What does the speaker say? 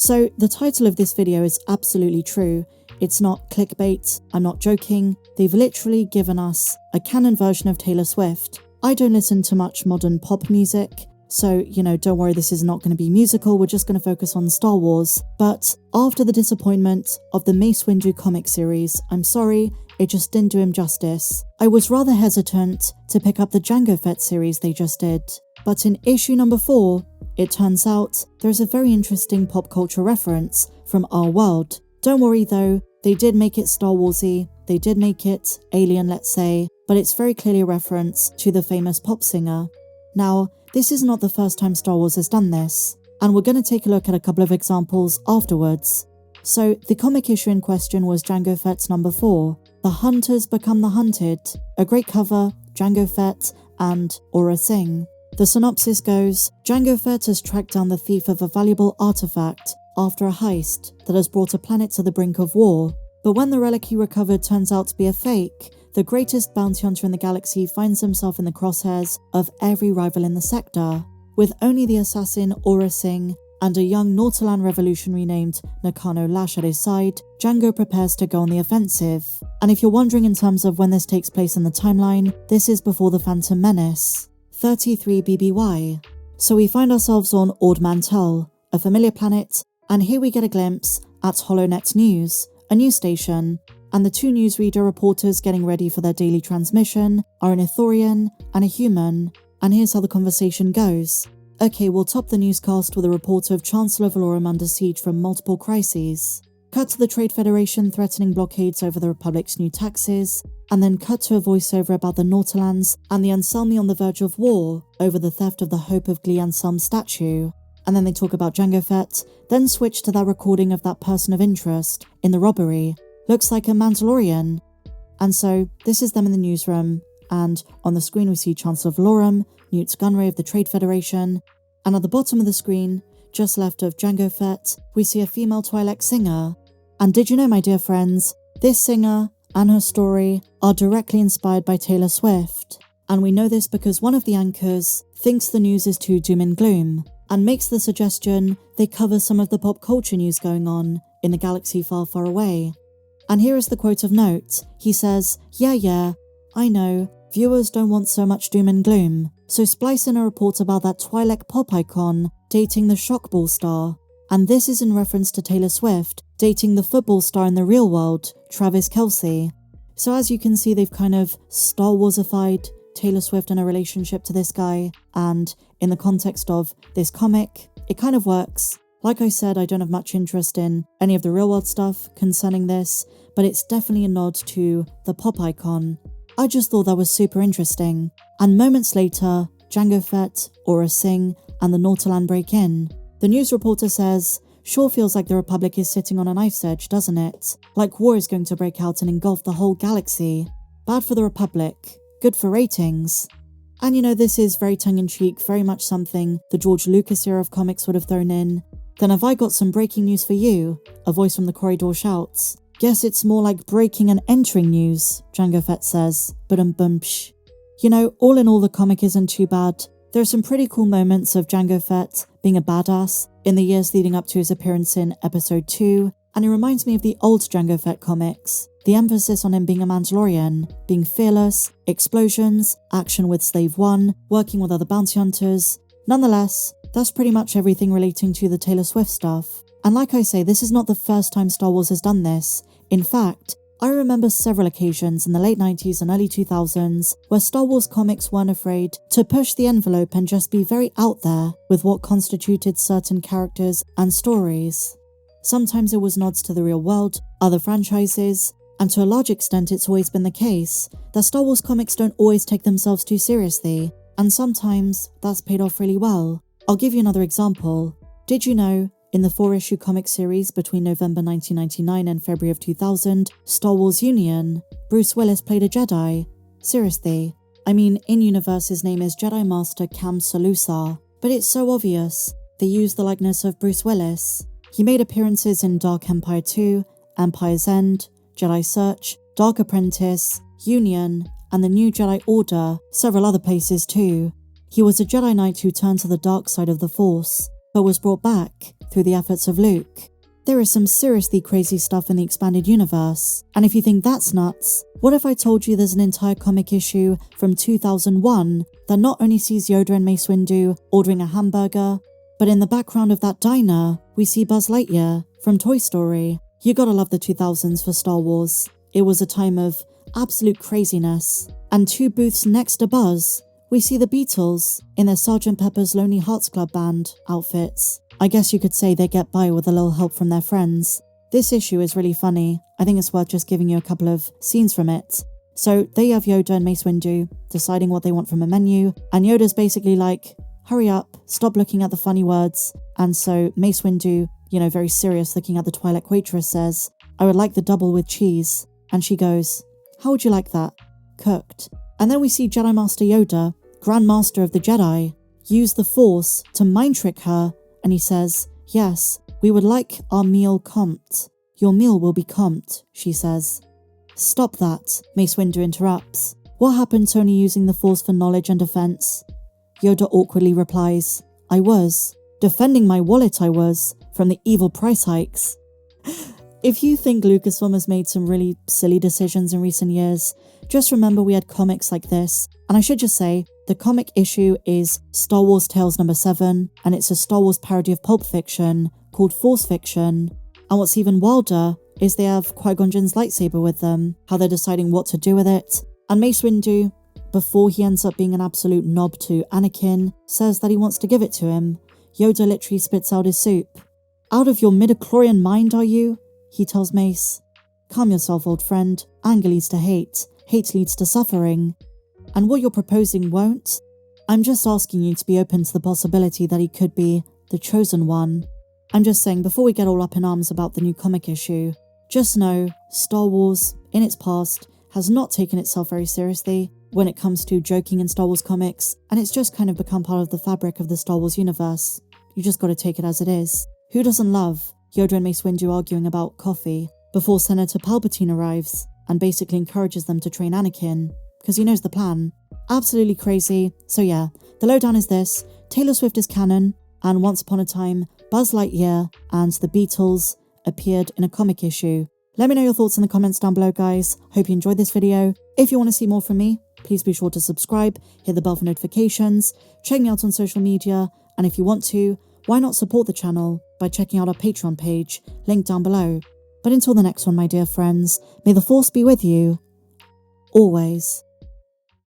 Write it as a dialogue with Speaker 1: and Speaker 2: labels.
Speaker 1: So the title of this video is absolutely true. It's not clickbait, I'm not joking. They've literally given us a canon version of Taylor Swift. I don't listen to much modern pop music, so, don't worry, this is not going to be musical, we're just going to focus on Star Wars. But after the disappointment of the Mace Windu comic series, I'm sorry, it just didn't do him justice. I was rather hesitant to pick up the Jango Fett series they just did. But in issue number 4, it turns out there's a very interesting pop culture reference from our world. Don't worry though, they did make it Star Warsy, they did make it alien, let's say, but it's very clearly a reference to the famous pop singer. Now, this is not the first time Star Wars has done this, and we're going to take a look at a couple of examples afterwards. So, the comic issue in question was Jango Fett's number 4, The Hunters Become the Hunted, a great cover, Jango Fett and Aura Singh. The synopsis goes, Jango Fett has tracked down the thief of a valuable artifact after a heist that has brought a planet to the brink of war. But when the relic he recovered turns out to be a fake, the greatest bounty hunter in the galaxy finds himself in the crosshairs of every rival in the sector. With only the assassin Aura Singh and a young Nautolan revolutionary named Nakano Lash at his side, Jango prepares to go on the offensive. And if you're wondering in terms of when this takes place in the timeline, this is before the Phantom Menace, 33 BBY. So we find ourselves on Ord Mantell, a familiar planet, and here we get a glimpse at HoloNet News, a news station, and the two newsreader reporters getting ready for their daily transmission are an Ithorian and a human, and here's how the conversation goes. Okay, we'll top the newscast with a report of Chancellor Valorum under siege from multiple crises. Cut to the Trade Federation threatening blockades over the Republic's new taxes, and then cut to a voiceover about the Nautilans and the Anselmi on the verge of war over the theft of the Hope of Glee Anselm statue. And then they talk about Jango Fett, then switch to that recording of that person of interest in the robbery. Looks like a Mandalorian. And so, this is them in the newsroom, and on the screen we see Chancellor Valorum, Newt Gunray of the Trade Federation, and at the bottom of the screen, just left of Jango Fett, we see a female Twi'lek singer. And did you know, my dear friends, this singer and her story are directly inspired by Taylor Swift. And we know this because one of the anchors thinks the news is too doom and gloom, and makes the suggestion they cover some of the pop culture news going on in the galaxy far, far away. And here is the quote of note. He says, yeah, I know, viewers don't want so much doom and gloom, so splice in a report about that Twi'lek pop icon dating the shockball star. And this is in reference to Taylor Swift dating the football star in the real world, Travis Kelce. So as you can see, they've kind of Star Warsified Taylor Swift and her relationship to this guy, and in the context of this comic, it kind of works. Like I said, I don't have much interest in any of the real world stuff concerning this, but it's definitely a nod to the pop icon. I just thought that was super interesting. And moments later, Jango Fett, Aura Singh, and the Nautolan break in. The news reporter says, sure feels like the Republic is sitting on a knife's edge, doesn't it? Like war is going to break out and engulf the whole galaxy. Bad for the Republic, good for ratings. And this is very tongue-in-cheek, very much something the George Lucas era of comics would have thrown in. Then have I got some breaking news for you? A voice from the corridor shouts. Guess it's more like breaking and entering news, Jango Fett says. Ba-dum-bum-psh. All in all, the comic isn't too bad. There are some pretty cool moments of Jango Fett being a badass in the years leading up to his appearance in Episode 2, and it reminds me of the old Jango Fett comics. The emphasis on him being a Mandalorian, being fearless, explosions, action with Slave 1, working with other bounty hunters. Nonetheless, that's pretty much everything relating to the Taylor Swift stuff. And like I say, this is not the first time Star Wars has done this. In fact, I remember several occasions in the late 90s and early 2000s where Star Wars comics weren't afraid to push the envelope and just be very out there with what constituted certain characters and stories. Sometimes it was nods to the real world, other franchises, and to a large extent it's always been the case that Star Wars comics don't always take themselves too seriously, and sometimes that's paid off really well. I'll give you another example. Did you know, in the 4-issue comic series between November 1999 and February of 2000, Star Wars Union, Bruce Willis played a Jedi? Seriously. I mean, in-universe his name is Jedi Master Cam Salusar, but it's so obvious. They used the likeness of Bruce Willis. He made appearances in Dark Empire 2, Empire's End, Jedi Search, Dark Apprentice, Union, and the New Jedi Order, several other places too. He was a Jedi Knight who turned to the dark side of the Force, but was brought back through the efforts of Luke. There is some seriously crazy stuff in the expanded universe, and if you think that's nuts, what if I told you there's an entire comic issue from 2001 that not only sees Yoda and Mace Windu ordering a hamburger, but in the background of that diner, we see Buzz Lightyear from Toy Story. You gotta love the 2000s for Star Wars. It was a time of absolute craziness. And 2 booths next to Buzz, we see the Beatles in their Sgt. Pepper's Lonely Hearts Club Band outfits. I guess you could say they get by with a little help from their friends. This issue is really funny. I think it's worth just giving you a couple of scenes from it. So they have Yoda and Mace Windu deciding what they want from a menu, and Yoda's basically like, hurry up, stop looking at the funny words. And so Mace Windu, very serious looking at the Twi'lek waitress, says, I would like the double with cheese. And she goes, how would you like that? Cooked. And then we see Jedi Master Yoda, Grand Master of the Jedi, use the Force to mind trick her, and he says, yes, we would like our meal comped. Your meal will be comped, she says. Stop that, Mace Windu interrupts. What happened to only using the Force for knowledge and defense? Yoda awkwardly replies, I was. Defending my wallet I was, from the evil price hikes. If you think Lucasfilm has made some really silly decisions in recent years, just remember we had comics like this. And I should just say, the comic issue is Star Wars Tales number 7, and it's a Star Wars parody of Pulp Fiction called Force Fiction. And what's even wilder is they have Qui-Gon Jinn's lightsaber with them, how they're deciding what to do with it. And Mace Windu, before he ends up being an absolute knob to Anakin, says that he wants to give it to him. Yoda literally spits out his soup. Out of your midichlorian mind, are you? He tells Mace. Calm yourself, old friend. Anger leads to hate. Hate leads to suffering. And what you're proposing won't? I'm just asking you to be open to the possibility that he could be the chosen one. I'm just saying, before we get all up in arms about the new comic issue, just know Star Wars, in its past, has not taken itself very seriously when it comes to joking in Star Wars comics, and it's just kind of become part of the fabric of the Star Wars universe. You just gotta take it as it is. Who doesn't love Yoda and Mace Windu arguing about coffee before Senator Palpatine arrives and basically encourages them to train Anakin, because he knows the plan. Absolutely crazy. So yeah, the lowdown is this. Taylor Swift is canon, and once upon a time, Buzz Lightyear and the Beatles appeared in a comic issue. Let me know your thoughts in the comments down below, guys. Hope you enjoyed this video. If you want to see more from me, please be sure to subscribe, hit the bell for notifications, check me out on social media, and if you want to, why not support the channel by checking out our Patreon page, linked down below. But until the next one, my dear friends, may the Force be with you, always.